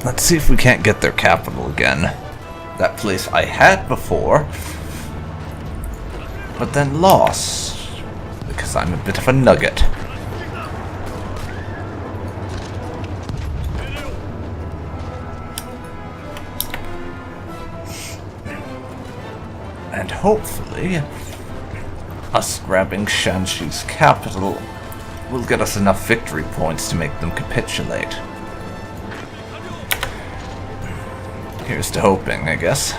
Let's see if we can't get their capital again. That place I had before, but then lost, because I'm a bit of a nugget. And hopefully, us grabbing Shanshi's capital will get us enough victory points to make them capitulate. Here's to hoping, I guess.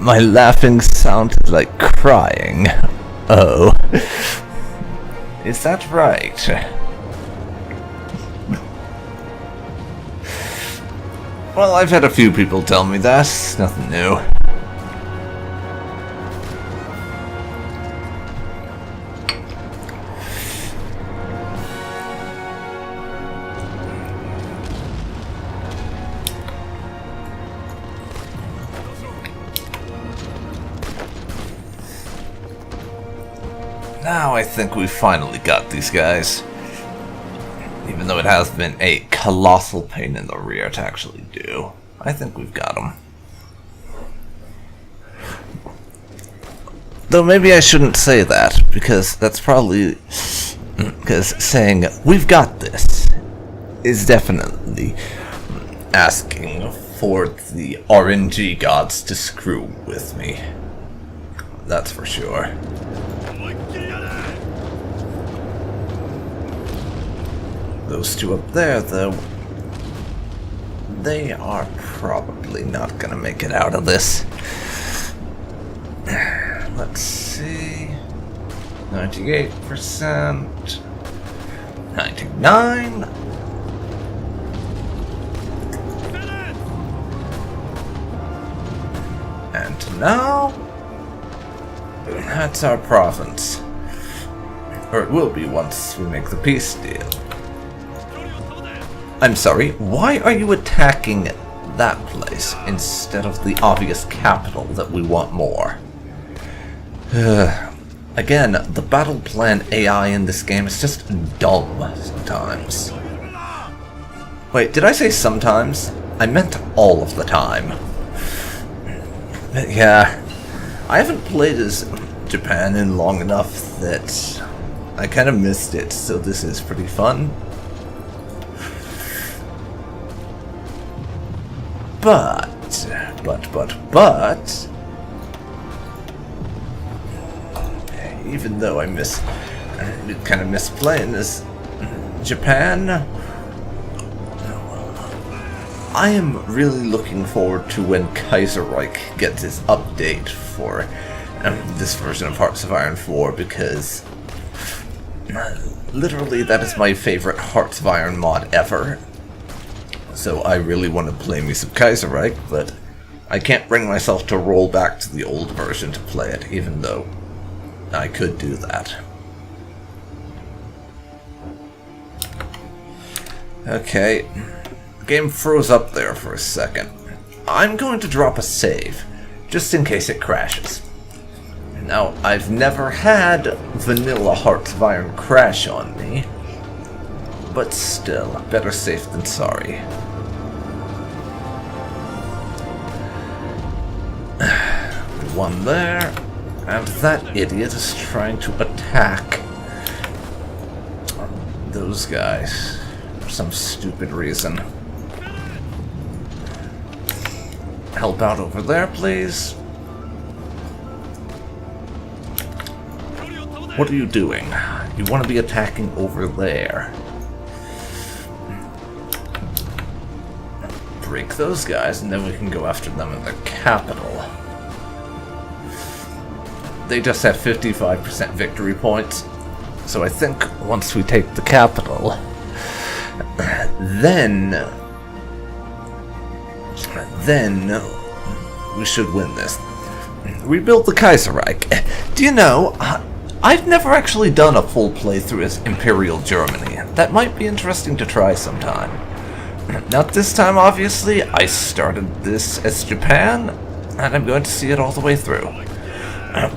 My laughing sounded like crying. Oh. Is that right? Well, I've had a few people tell me that. Nothing new. Now I think we finally got these guys. Even though it has been a colossal pain in the rear to actually do. I think we've got them. Though maybe I shouldn't say that, because that's probably... because saying, we've got this, is definitely asking for the RNG gods to screw with me. That's for sure. Those two up there, though, they are probably not gonna make it out of this. Let's see. 98%. 99. And now, that's our province. Or it will be once we make the peace deal. I'm sorry, why are you attacking that place instead of the obvious capital that we want more? Again, the battle plan AI in this game is just dumb sometimes. Wait, did I say sometimes? I meant all of the time. But yeah, I haven't played as Japan in long enough that I kind of missed it, so this is pretty fun. But, even though I kind of miss playing as Japan, I am really looking forward to when Kaiserreich gets his update for this version of Hearts of Iron 4, because literally that is my favorite Hearts of Iron mod ever. So I really want to play me some Kaiserreich, but I can't bring myself to roll back to the old version to play it, even though I could do that. Okay, the game froze up there for a second. I'm going to drop a save, just in case it crashes. Now, I've never had vanilla Hearts of Iron crash on me, but still, better safe than sorry. One there, and that idiot is trying to attack those guys for some stupid reason. Help out over there, please. What are you doing? You want to be attacking over there. Break those guys, and then we can go after them in the capital. They just have 55% victory points, so I think once we take the capital, then we should win this. Rebuild the Kaiserreich. Do you know, I've never actually done a full playthrough as Imperial Germany. That might be interesting to try sometime. Not this time, obviously. I started this as Japan, and I'm going to see it all the way through.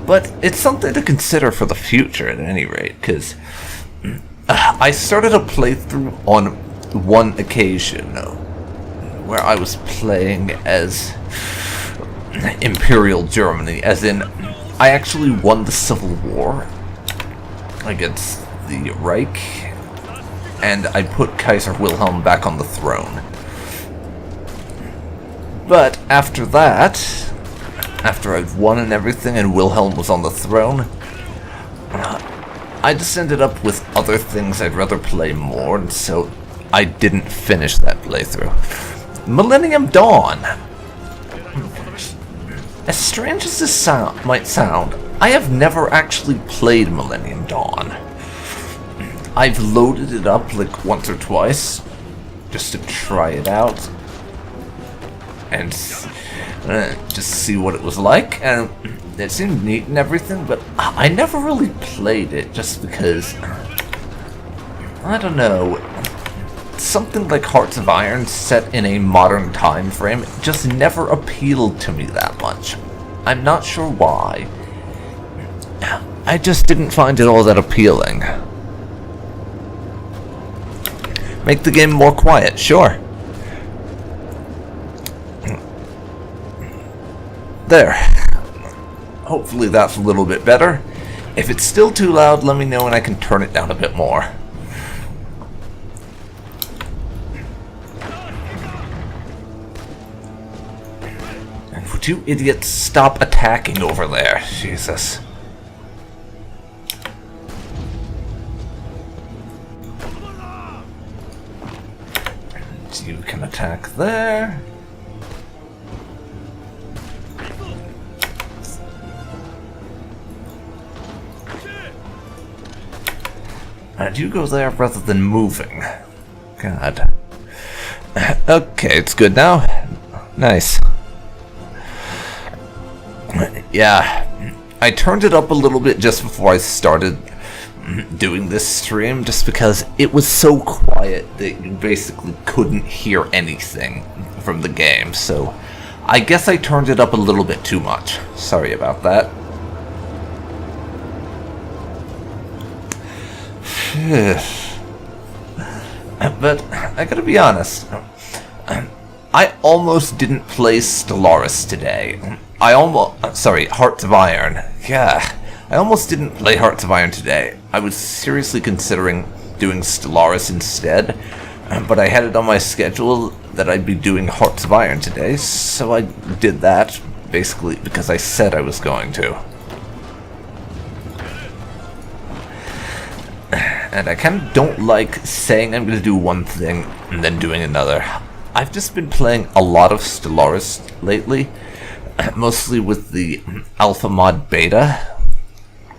But it's something to consider for the future at any rate, because I started a playthrough on one occasion where I was playing as Imperial Germany, as in I actually won the Civil War against the Reich, and I put Kaiser Wilhelm back on the throne. But after that, after I'd won and everything and Wilhelm was on the throne, I just ended up with other things I'd rather play more, and so I didn't finish that playthrough. Millennium Dawn. As strange as this might sound, I have never actually played Millennium Dawn. I've loaded it up like once or twice, just to try it out, and just see what it was like, and it seemed neat and everything, but I never really played it just because, I don't know, something like Hearts of Iron set in a modern time frame just never appealed to me that much. I'm not sure why. I just didn't find it all that appealing. Make the game more quiet, sure. There. Hopefully that's a little bit better. If it's still too loud, let me know and I can turn it down a bit more. And would you idiots stop attacking over there? Jesus. You can attack there. And you go there rather than moving. God. Okay, it's good now. Nice. Yeah, I turned it up a little bit just before I started doing this stream, just because it was so quiet that you basically couldn't hear anything from the game, so I guess I turned it up a little bit too much. Sorry about that. But I gotta be honest, I almost didn't play Stellaris today. Hearts of Iron. Yeah, I almost didn't play Hearts of Iron today. I was seriously considering doing Stellaris instead, but I had it on my schedule that I'd be doing Hearts of Iron today, so I did that, basically because I said I was going to. And I kind of don't like saying I'm going to do one thing and then doing another. I've just been playing a lot of Stellaris lately, mostly with the Alpha Mod Beta,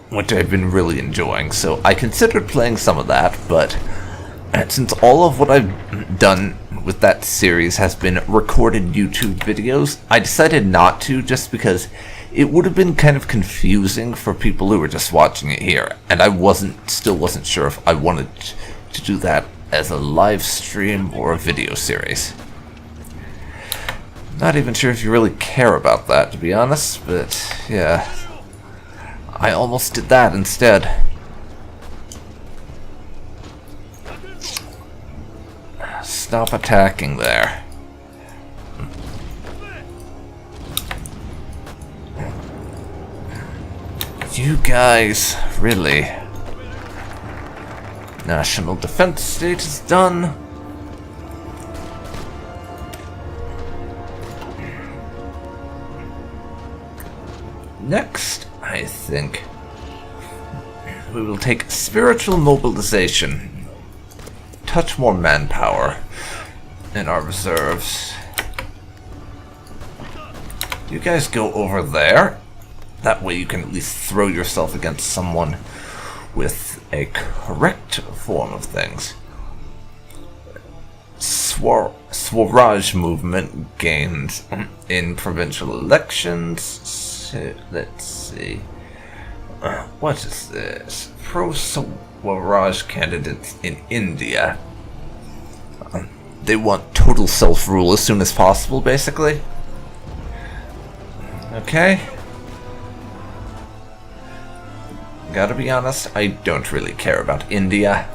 which I've been really enjoying, so I considered playing some of that, but since all of what I've done with that series has been recorded YouTube videos, I decided not to, just because it would have been kind of confusing for people who were just watching it here, and I still wasn't sure if I wanted to do that as a live stream or a video series. Not even sure if you really care about that, to be honest, but yeah. I almost did that instead. Stop attacking there. You guys, really? National defense state is done. Next, I think we will take spiritual mobilization. Touch more manpower in our reserves. You guys go over there. That way you can at least throw yourself against someone with a correct form of things. Swaraj movement gains in provincial elections. Let's see. What is this? Pro-Swaraj candidates in India. They want total self-rule as soon as possible, basically. Okay. Gotta be honest, I don't really care about India.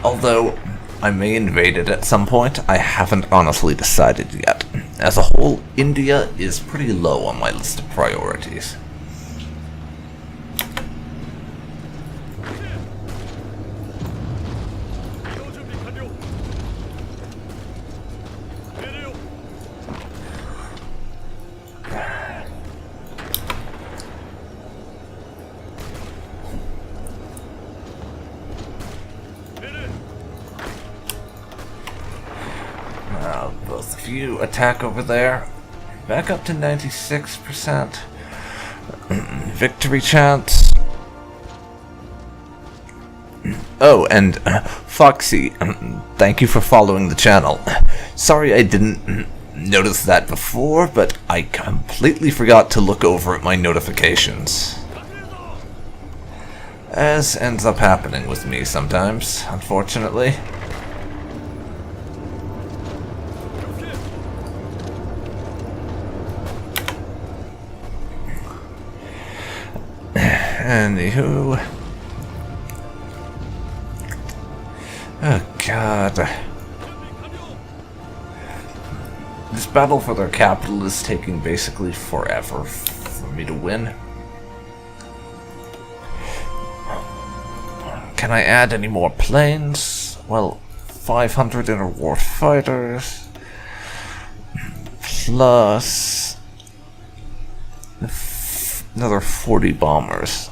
Although, I may invade it at some point, I haven't honestly decided yet. As a whole, India is pretty low on my list of priorities. Both of you attack over there. Back up to 96%. Victory chance. Oh, and Foxy, thank you for following the channel. Sorry I didn't notice that before, but I completely forgot to look over at my notifications. As ends up happening with me sometimes, unfortunately. Anywho. Oh god. This battle for their capital is taking basically forever for me to win. Can I add any more planes? Well, 500 interwar fighters. Plus another 40 bombers.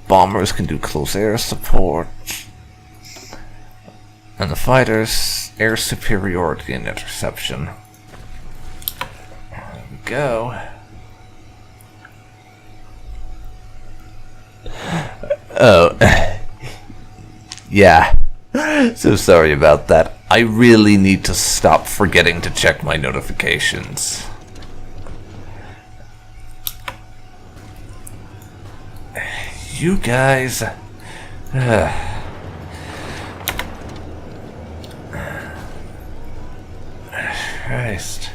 Bombers can do close air support. And the fighters, air superiority and interception. There we go. Oh. Yeah. So sorry about that. I really need to stop forgetting to check my notifications. You guys... Christ.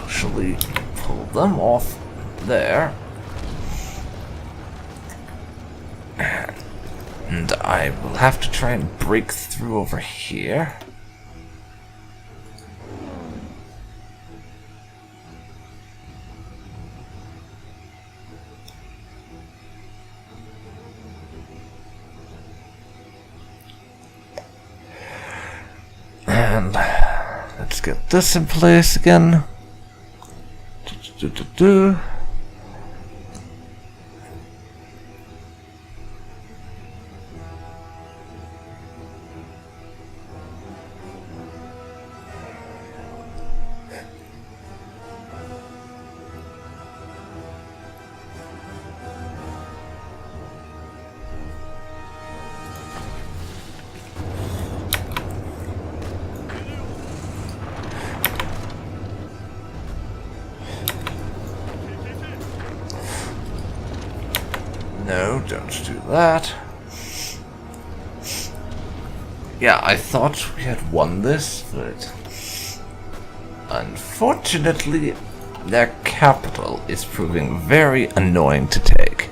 Actually, pull them off there. And I will have to try and break through over here. And let's get this in place again. No, don't do that. Yeah, I thought we had won this, but unfortunately, their capital is proving very annoying to take.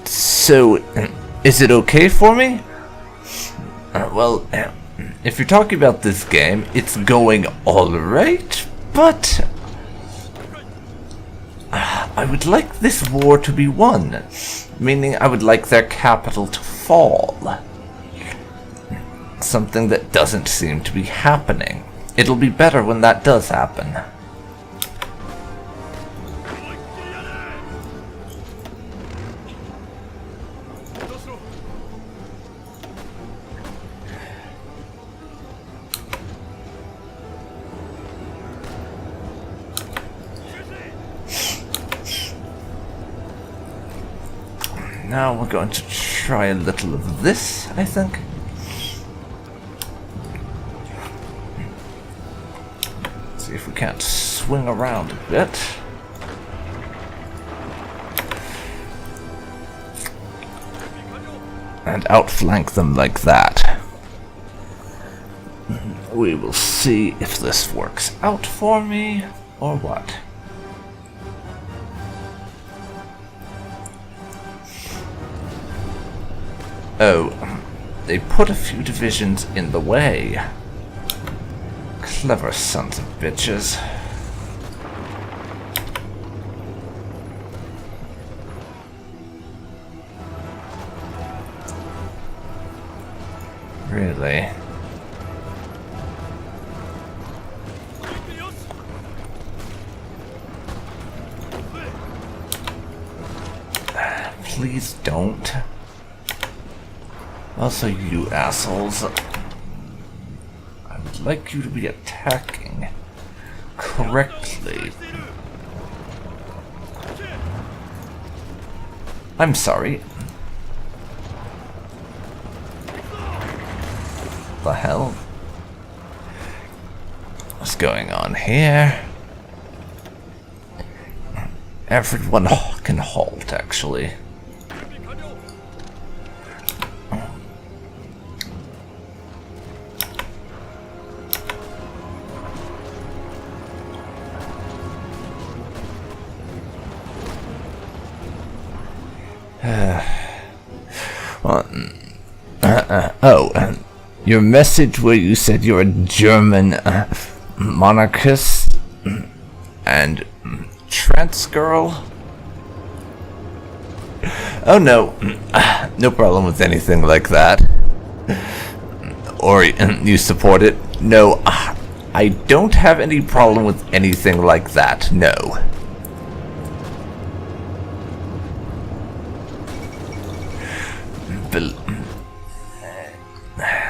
So, is it okay for me? Well, if you're talking about this game, it's going alright, but I would like this war to be won, meaning I would like their capital to fall. Something that doesn't seem to be happening. It'll be better when that does happen. Now we're going to try a little of this, I think. See if we can't swing around a bit. And outflank them like that. We will see if this works out for me, or what. Oh, they put a few divisions in the way. Clever sons of bitches. Really? Please don't. Also, you assholes. I would like you to be attacking correctly. I'm sorry. The hell? What's going on here? Everyone can halt, actually. Your message where you said you're a German monarchist and trans girl? Oh no, no problem with anything like that. Or you support it? No, I don't have any problem with anything like that, no.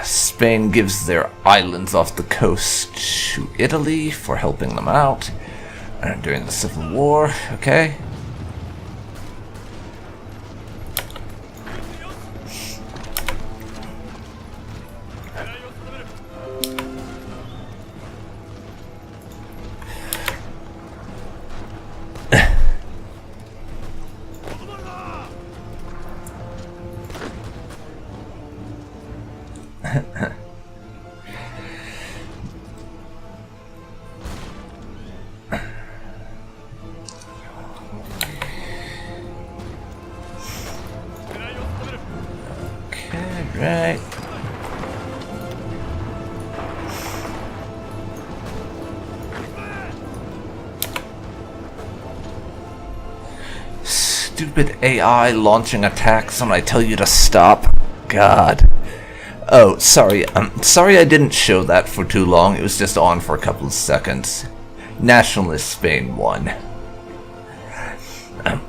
Spain gives their islands off the coast to Italy for helping them out during the Civil War, okay? Right. Stupid AI launching attacks when I tell you to stop. God. Oh, sorry. I'm sorry I didn't show that for too long. It was just on for a couple of seconds. Nationalist Spain won.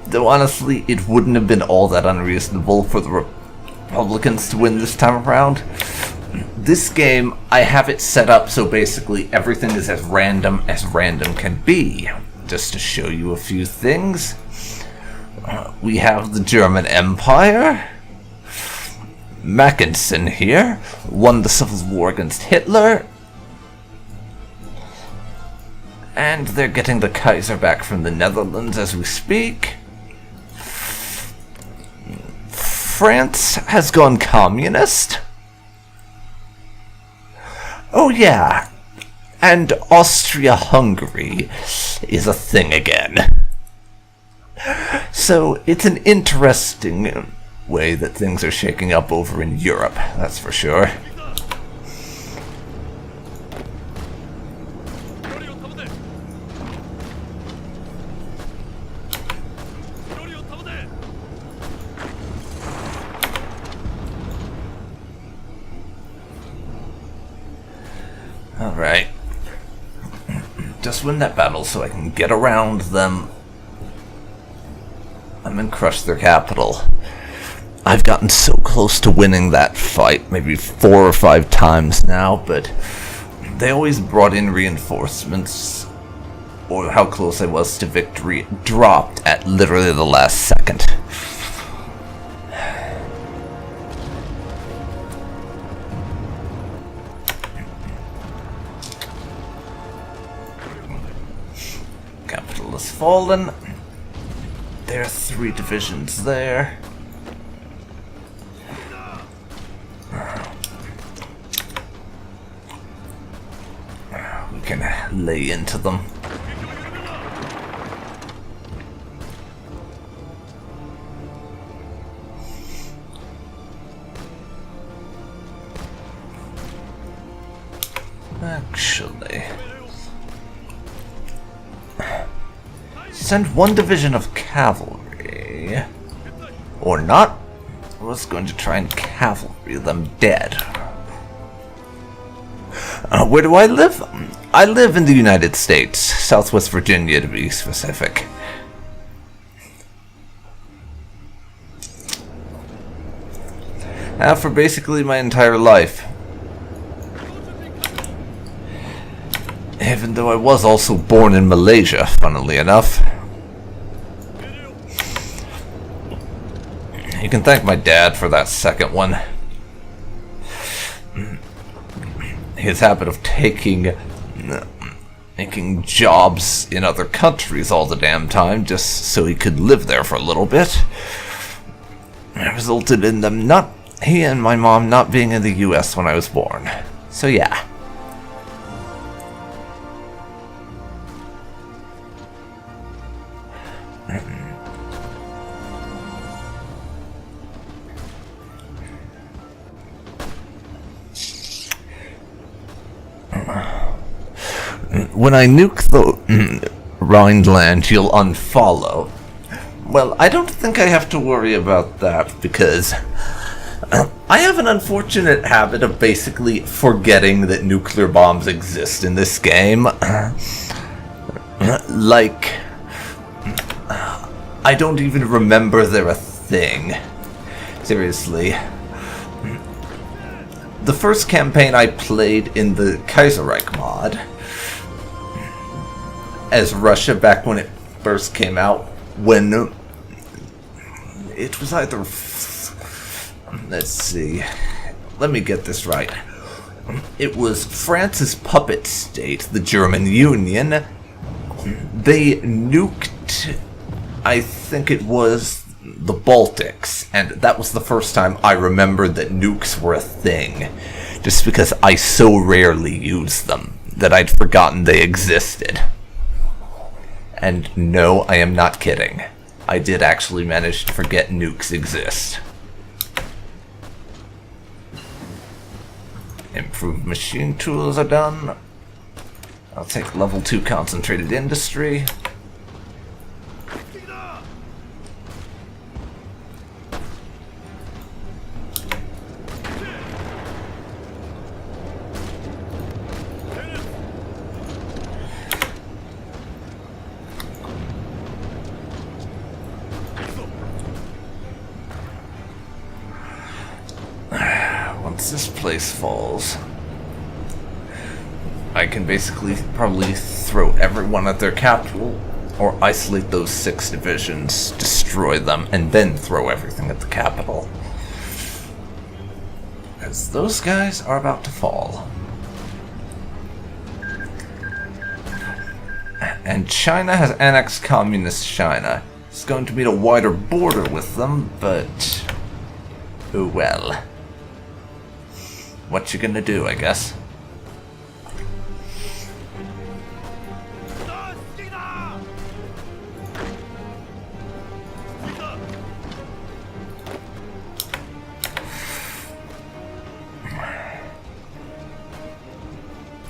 Though honestly, it wouldn't have been all that unreasonable for the Republicans to win this time around. This game, I have it set up so basically everything is as random can be. Just to show you a few things. We have the German Empire. Mackensen here won the Civil War against Hitler. And they're getting the Kaiser back from the Netherlands as we speak. France has gone communist. Oh yeah, and Austria-Hungary is a thing again. So it's an interesting way that things are shaking up over in Europe, that's for sure. Alright. Just win that battle so I can get around them and then crush their capital. I've gotten so close to winning that fight, maybe 4 or 5 times now, but they always brought in reinforcements, or how close I was to victory dropped at literally the last second. Capital has fallen. There are 3 divisions there. lay into them. Actually, send one division of cavalry, or not. I was going to try and cavalry them dead. Where do I live? I live in the United States, Southwest Virginia to be specific. For basically my entire life. Even though I was also born in Malaysia, funnily enough. You can thank my dad for that second one. His habit of taking jobs in other countries all the damn time just so he could live there for a little bit resulted in them he and my mom not being in the US when I was born. So yeah. When I nuke the Rhineland, you'll unfollow. Well, I don't think I have to worry about that, because I have an unfortunate habit of basically forgetting that nuclear bombs exist in this game. Like, I don't even remember they're a thing. Seriously. The first campaign I played in the Kaiserreich mod, as Russia back when it first came out, when it was either, let's see, let me get this right. It was France's puppet state, the German Union. They nuked, I think it was the Baltics, and that was the first time I remembered that nukes were a thing, just because I so rarely used them that I'd forgotten they existed. And no, I am not kidding. I did actually manage to forget nukes exist. Improved machine tools are done. I'll take level 2 concentrated industry. Once this place falls, I can basically probably throw everyone at their capital, or isolate those 6 divisions, destroy them, and then throw everything at the capital. Because those guys are about to fall. And China has annexed communist China. It's going to mean a wider border with them, but oh well. What you gonna do, I guess?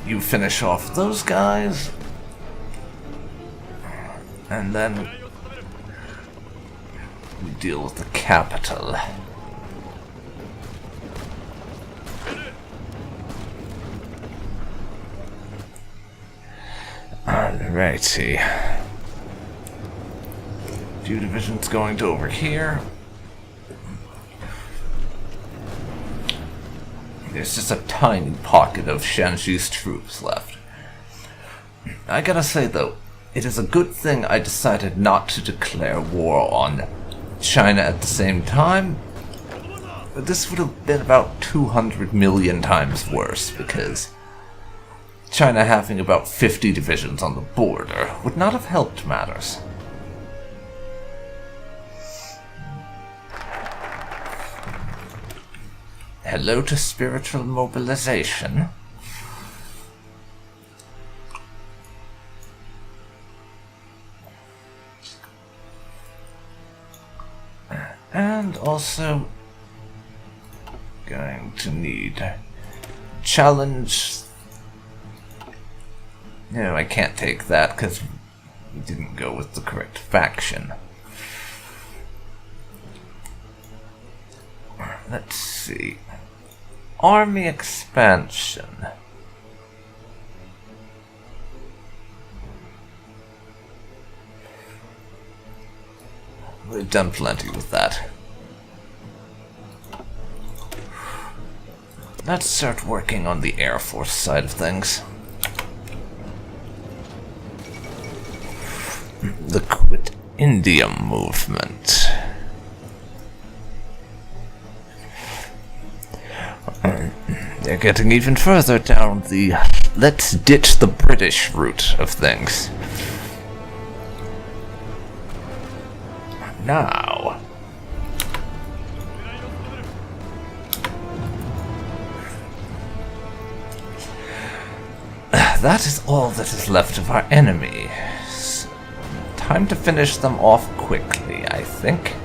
You finish off those guys, and then we deal with the capital. Alrighty. Few divisions going to over here. There's just a tiny pocket of Shanxi's troops left. I gotta say though, it is a good thing I decided not to declare war on China at the same time. This would have been about 200 million times worse, because China having about 50 divisions on the border would not have helped matters. Hello to spiritual mobilization. And also going to need challenge. No, I can't take that because we didn't go with the correct faction. Let's see. Army expansion. We've done plenty with that. Let's start working on the Air Force side of things. The Quit India movement. They're getting even further down the let's ditch the British route of things. Now, that is all that is left of our enemies. Time to finish them off quickly, I think.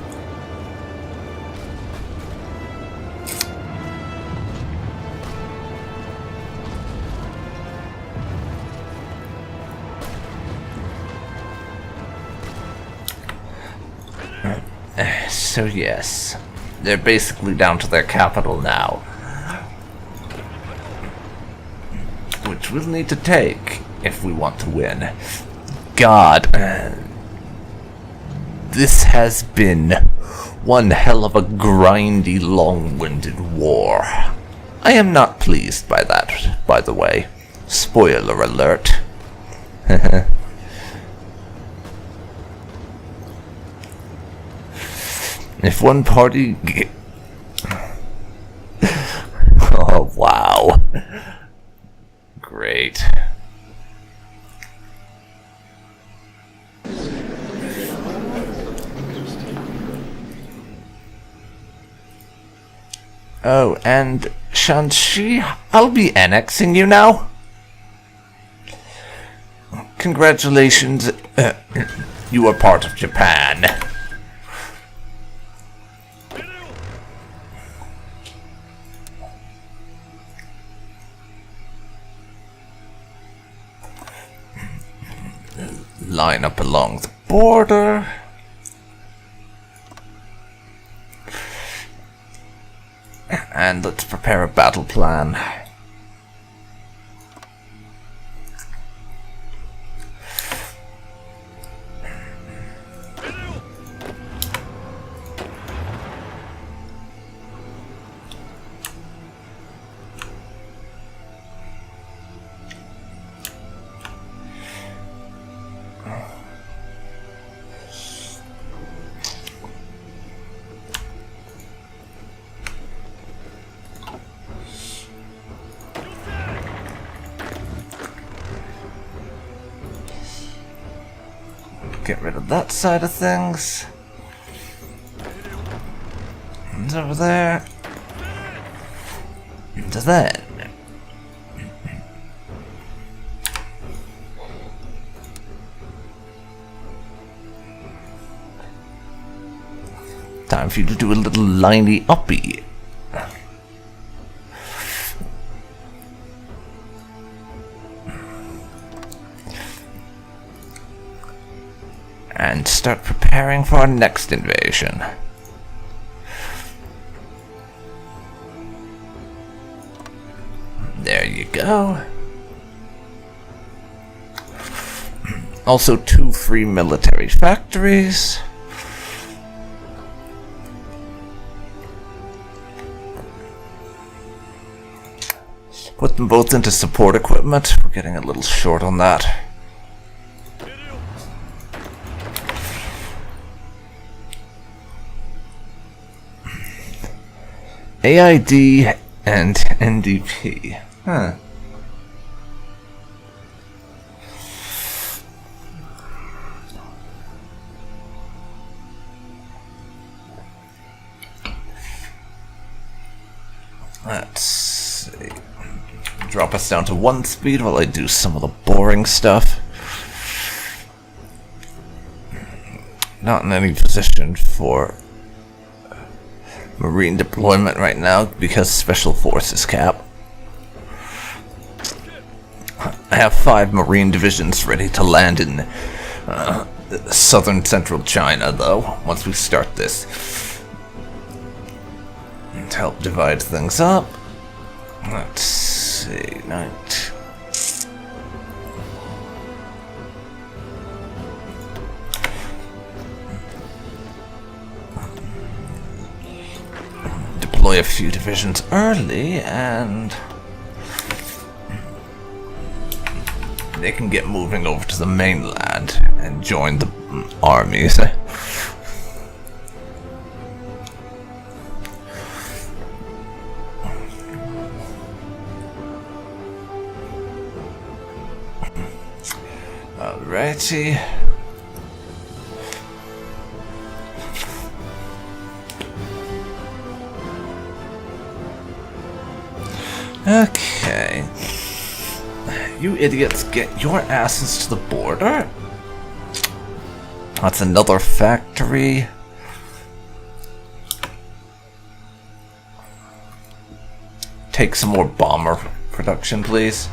So yes, they're basically down to their capital now, which we'll need to take if we want to win. God, this has been one hell of a grindy, long-winded war. I am not pleased by that, by the way. Spoiler alert. If one party... Oh, wow. Great. Oh, and Shanxi, I'll be annexing you now. Congratulations, you are part of Japan. Line up along the border. And let's prepare a battle plan. Get rid of that side of things. And over there. Into that. Time for you to do a little liney uppy. And start preparing for our next invasion. There you go. Also 2 free military factories. Put them both into support equipment. We're getting a little short on that. AID and NDP. Huh. Let's see. Drop us down to 1 speed while I do some of the boring stuff. Not in any position for Marine deployment right now because Special Forces cap. I have 5 Marine divisions ready to land in southern central China, though, once we start this. To help divide things up. Let's see, deploy a few divisions early, and they can get moving over to the mainland and join the armies. Alrighty. Okay. You idiots, get your asses to the border. That's another factory. Take some more bomber production, please.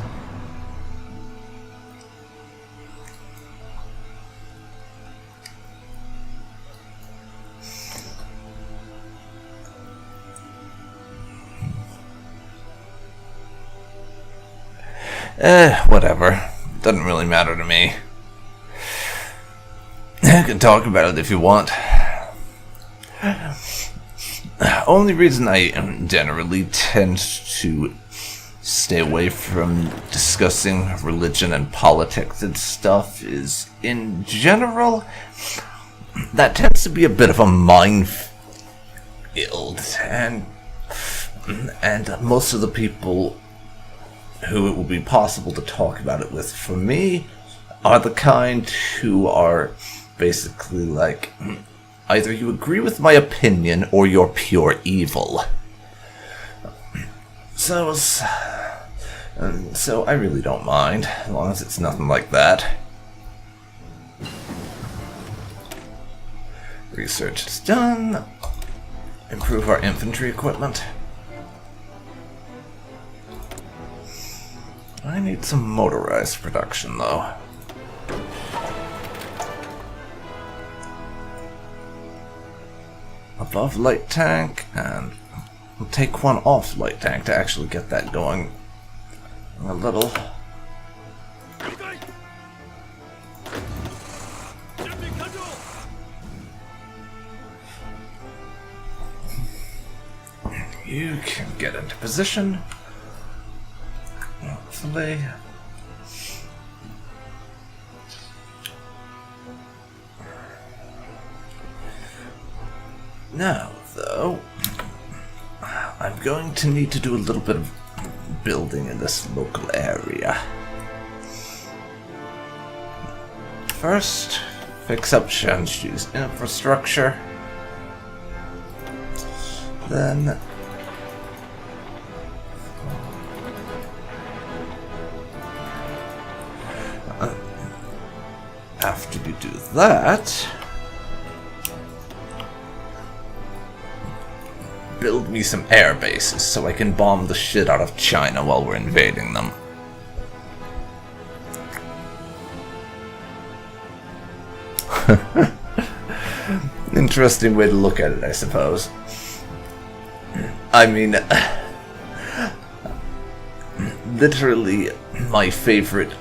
Whatever. Doesn't really matter to me. I can talk about it if you want. Only reason I generally tend to stay away from discussing religion and politics and stuff is, in general, that tends to be a bit of a minefield, and most of the people who it will be possible to talk about it with, for me, are the kind who are basically like, either you agree with my opinion or you're pure evil. So I really don't mind, as long as it's nothing like that. Research is done. Improve our infantry equipment. I need some motorized production, though. Above light tank, and we'll take one off light tank to actually get that going a little. You can get into position. Hopefully. Now, though, I'm going to need to do a little bit of building in this local area. First, fix up Shanshu's infrastructure. Then after you do that, build me some air bases so I can bomb the shit out of China while we're invading them. Interesting way to look at it, I suppose. I mean, literally my favorite.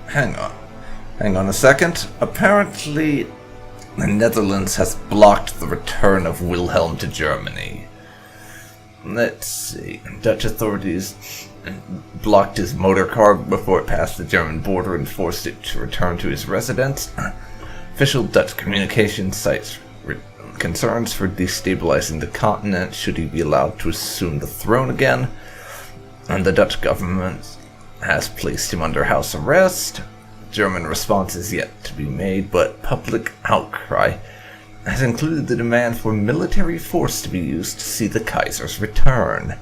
Hang on a second. Apparently, the Netherlands has blocked the return of Wilhelm to Germany. Let's see. Dutch authorities blocked his motor car before it passed the German border and forced it to return to his residence. Official Dutch communications cites concerns for destabilizing the continent should he be allowed to assume the throne again. And the Dutch government has placed him under house arrest. German response is yet to be made, but public outcry has included the demand for military force to be used to see the Kaiser's return.